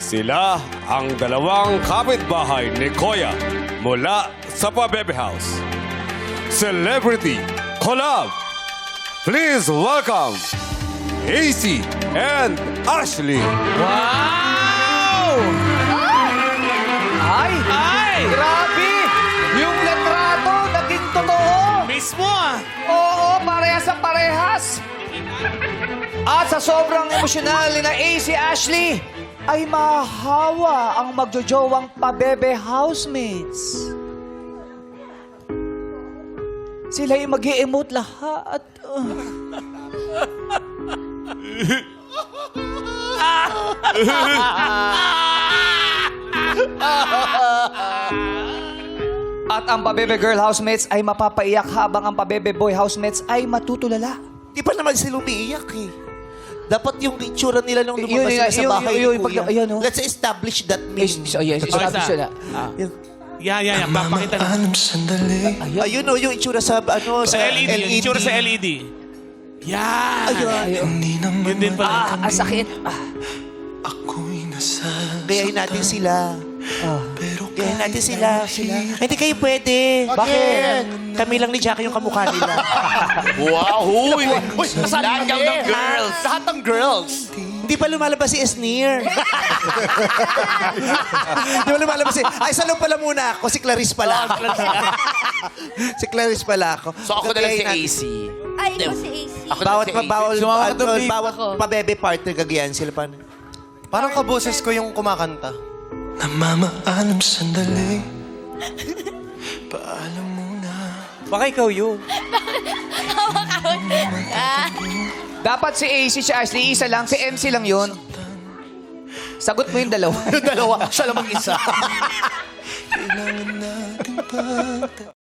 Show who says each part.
Speaker 1: Sila ang dalawang kapitbahay ni Koya mula sa Pabebe House. Celebrity Collab! Please welcome AC and Ashley.
Speaker 2: Wow!
Speaker 3: Ay!
Speaker 2: Ay!
Speaker 3: Grabe! Yung letrato naging totoo!
Speaker 2: Mismo ah!
Speaker 3: Oo, parehas sa parehas! At sa sobrang emosyonal ni na AC Ashley, ay mahawa ang magjojowang Pabebe housemates. Sila'y mag-i-emote lahat. At ang Pabebe girl housemates ay mapapaiyak habang ang Pabebe boy housemates ay matutulala.
Speaker 4: Di pa naman sila umiiyak eh. Dapat yung itsura nila nung lumabas
Speaker 3: Yun,
Speaker 4: sila sa bahay
Speaker 3: yun,
Speaker 4: ni Kuya.
Speaker 3: ayan, oh.
Speaker 4: Let's establish that meme.
Speaker 3: Yes, establish na.
Speaker 4: Yun.
Speaker 2: Yan. Papakita na.
Speaker 4: Ayun o, yung itsura sa, ano,
Speaker 2: Sa LED. Yung itsura sa LED. Yan.
Speaker 4: Ayun.
Speaker 2: Yun din pala.
Speaker 3: Ang sakit.
Speaker 4: Gayahin natin sila. Gayahin natin sila. Ay, hindi kayo pwede.
Speaker 3: Bakit?
Speaker 4: Kami lang ni Jackie yung kamukha nila.
Speaker 5: Wow! Huy!
Speaker 4: Lahat
Speaker 5: ng girls!
Speaker 4: Lahat ng girls. Hindi pa lumalabas si Esnir. Hindi pa lumalabas si... Ay, sa loob pala muna ako. Si Clarice pala ako. Si Clarice pala ako.
Speaker 5: So ako na lang si
Speaker 4: Gayahin natin.
Speaker 5: AC.
Speaker 6: Ay, ikaw si AC.
Speaker 5: Ako na
Speaker 4: Bawat
Speaker 5: lang si AC.
Speaker 4: bawat pabebe partner gagayan sila pa.
Speaker 7: Parang kaboses ko yung kumakanta.
Speaker 8: Namamaalam sandali. Paalam muna.
Speaker 7: Baka ikaw yun.
Speaker 3: Dapat si AC, si Ashley, isa lang. Si MC lang yun. Sagot mo yung dalawa.
Speaker 4: Dalawa. Siya lang mag-isa.
Speaker 8: Kailangan natin pa